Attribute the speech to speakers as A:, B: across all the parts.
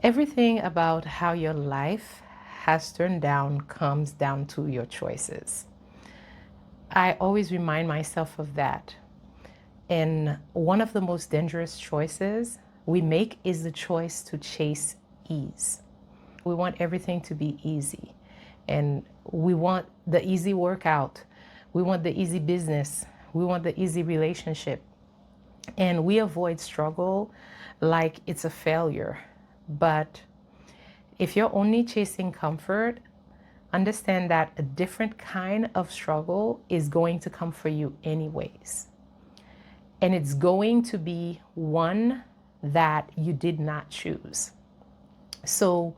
A: Everything about how your life has turned down comes down to your choices. I always remind myself of that. And one of the most dangerous choices we make is the choice to chase ease. We want everything to be easy. And we want the easy workout. We want the easy business. We want the easy relationship. And we avoid struggle like it's a failure. But if you're only chasing comfort, understand that a different kind of struggle is going to come for you anyways. And it's going to be one that you did not choose. So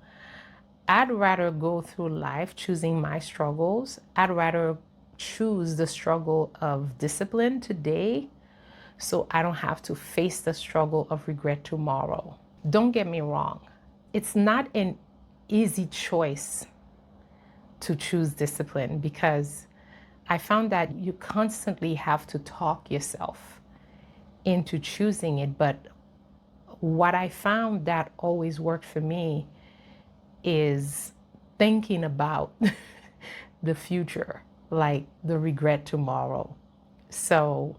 A: I'd rather go through life choosing my struggles. I'd rather choose the struggle of discipline today so I don't have to face the struggle of regret tomorrow. Don't get me wrong, it's not an easy choice to choose discipline because I found that you constantly have to talk yourself into choosing it. But what I found that always worked for me is thinking about the future, like the regret tomorrow. So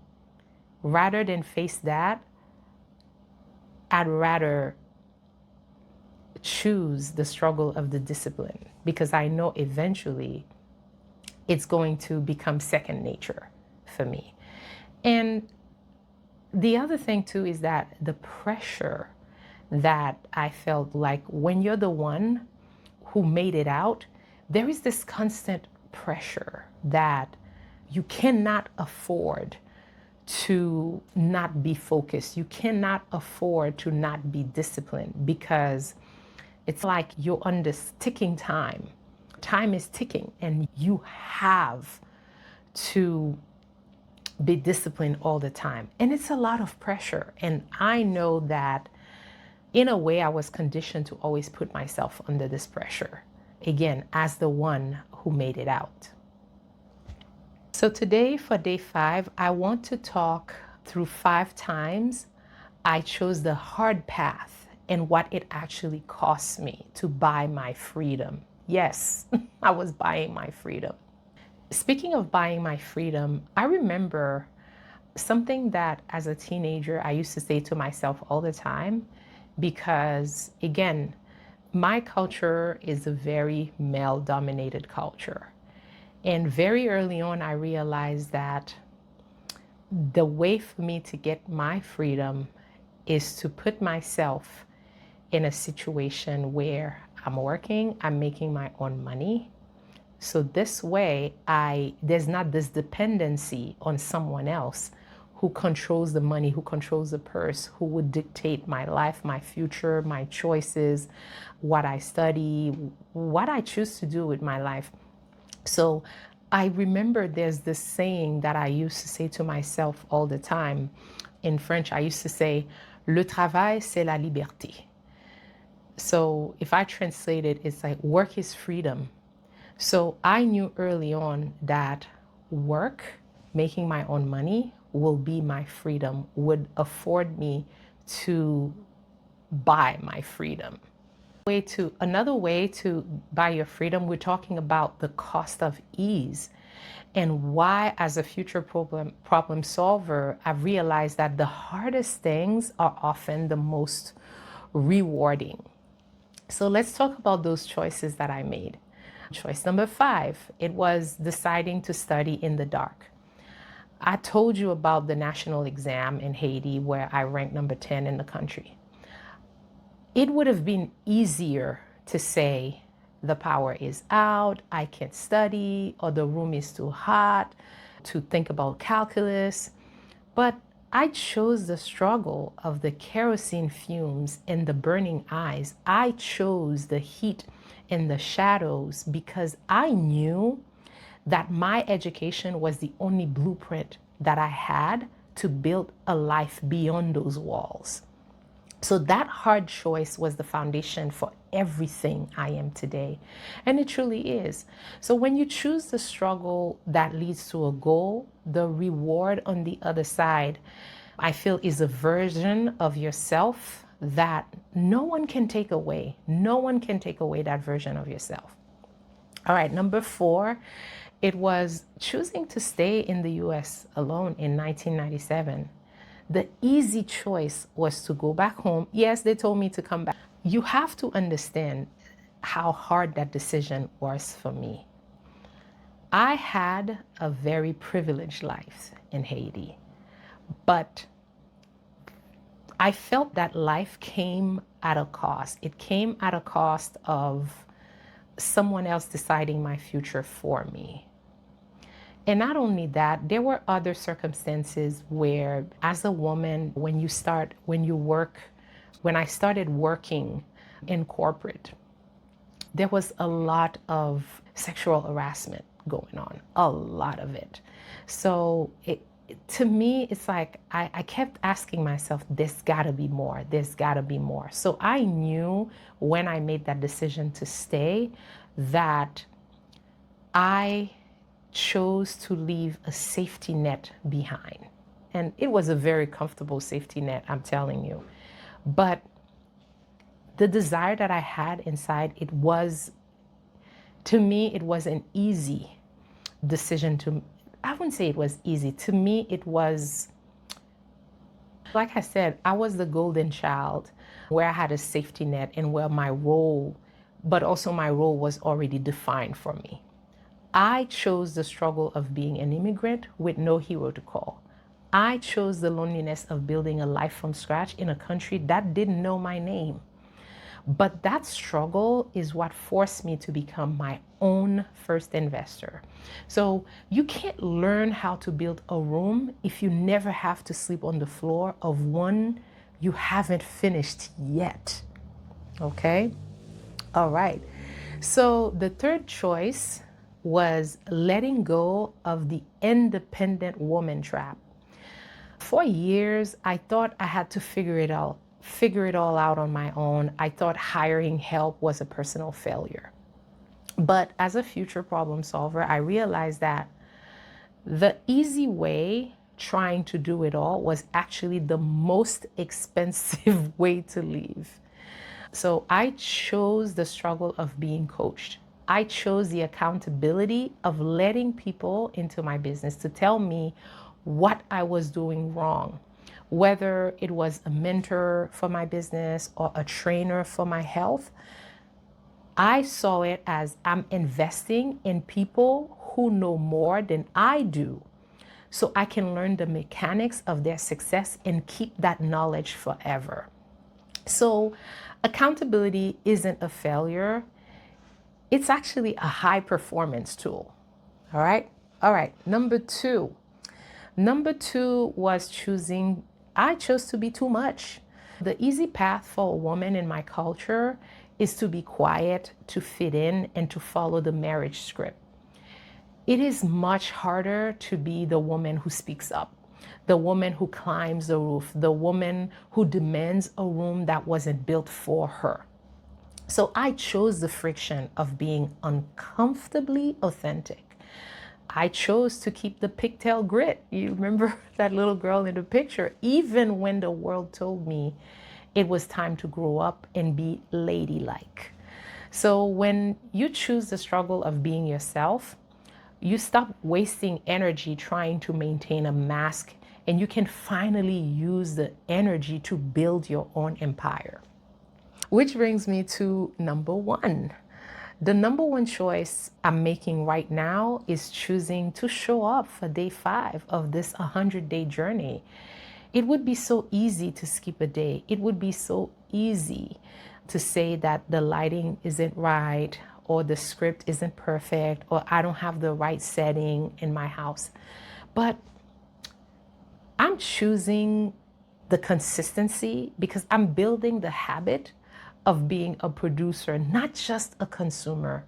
A: rather than face that, I'd rather choose the struggle of the discipline because I know eventually it's going to become second nature for me. And the other thing too is that the pressure that I felt like when you're the one who made it out, there is this constant pressure that you cannot afford to not be focused. You cannot afford to not be disciplined because it's like you're on this ticking time. Time is ticking and you have to be disciplined all the time. And it's a lot of pressure. And I know that in a way I was conditioned to always put myself under this pressure. Again, as the one who made it out. So today for day 5, I want to talk through 5 times I chose the hard path and what it actually cost me to buy my freedom. Yes, I was buying my freedom. Speaking of buying my freedom, I remember something that as a teenager I used to say to myself all the time because, again, my culture is a very male-dominated culture. And very early on, I realized that the way for me to get my freedom is to put myself in a situation where I'm working, I'm making my own money. So this way, there's not this dependency on someone else who controls the money, who controls the purse, who would dictate my life, my future, my choices, what I study, what I choose to do with my life. So I remember there's this saying that I used to say to myself all the time. In French, I used to say, "Le travail, c'est la liberté." So if I translate it, it's like work is freedom. So I knew early on that work, making my own money, will be my freedom, would afford me to buy my freedom. Another way to buy your freedom, we're talking about the cost of ease and why, as a future problem solver, I've realized that the hardest things are often the most rewarding. So let's talk about those choices that I made. Choice number 5, it was deciding to study in the dark. I told you about the national exam in Haiti where I ranked number 10 in the country. It would have been easier to say the power is out, I can't study, or the room is too hot, to think about calculus. But I chose the struggle of the kerosene fumes and the burning eyes. I chose the heat and the shadows because I knew that my education was the only blueprint that I had to build a life beyond those walls. So that hard choice was the foundation for everything I am today. And it truly is. So when you choose the struggle that leads to a goal, the reward on the other side, I feel, is a version of yourself that no one can take away. No one can take away that version of yourself. All right, number 4, it was choosing to stay in the US alone in 1997. The easy choice was to go back home. Yes, they told me to come back. You have to understand how hard that decision was for me. I had a very privileged life in Haiti, but I felt that life came at a cost. It came at a cost of someone else deciding my future for me. And not only that, there were other circumstances where, as a woman, when I started working in corporate, there was a lot of sexual harassment going on, a lot of it. So to me, it's like I kept asking myself, there's gotta be more, there's gotta be more. So I knew when I made that decision to stay that I chose to leave a safety net behind. And it was a very comfortable safety net, I'm telling you. But the desire that I had inside, to me, it was an easy decision I wouldn't say it was easy. To me, it was, like I said, I was the golden child where I had a safety net and where my role was already defined for me. I chose the struggle of being an immigrant with no hero to call. I chose the loneliness of building a life from scratch in a country that didn't know my name. But that struggle is what forced me to become my own first investor. So you can't learn how to build a room if you never have to sleep on the floor of one you haven't finished yet. Okay? All right. So the third choice was letting go of the independent woman trap. For years, I thought I had to figure it all out on my own. I thought hiring help was a personal failure. But as a future problem solver, I realized that the easy way, trying to do it all, was actually the most expensive way to leave. So I chose the struggle of being coached. I chose the accountability of letting people into my business to tell me what I was doing wrong, whether it was a mentor for my business or a trainer for my health. I saw it as I'm investing in people who know more than I do, so I can learn the mechanics of their success and keep that knowledge forever. So accountability isn't a failure. It's actually a high performance tool. All right. All right. Number two was I chose to be too much. The easy path for a woman in my culture is to be quiet, to fit in, and to follow the marriage script. It is much harder to be the woman who speaks up, the woman who climbs the roof, the woman who demands a room that wasn't built for her. So I chose the friction of being uncomfortably authentic. I chose to keep the pigtail grit. You remember that little girl in the picture, even when the world told me it was time to grow up and be ladylike. So when you choose the struggle of being yourself, you stop wasting energy trying to maintain a mask, and you can finally use the energy to build your own empire. Which brings me to number 1. The number 1 choice I'm making right now is choosing to show up for day 5 of this 100-day journey. It would be so easy to skip a day. It would be so easy to say that the lighting isn't right, or the script isn't perfect, or I don't have the right setting in my house. But I'm choosing the consistency because I'm building the habit of being a producer, not just a consumer.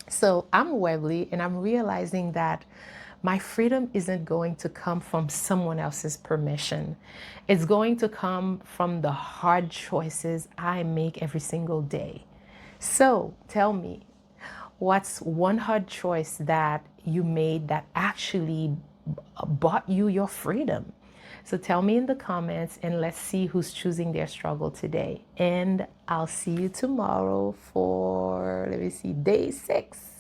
A: So I'm Webley, and I'm realizing that my freedom isn't going to come from someone else's permission. It's going to come from the hard choices I make every single day. So tell me, what's one hard choice that you made that actually bought you your freedom? So tell me in the comments and let's see who's choosing their struggle today. And I'll see you tomorrow for, let me see, day 6.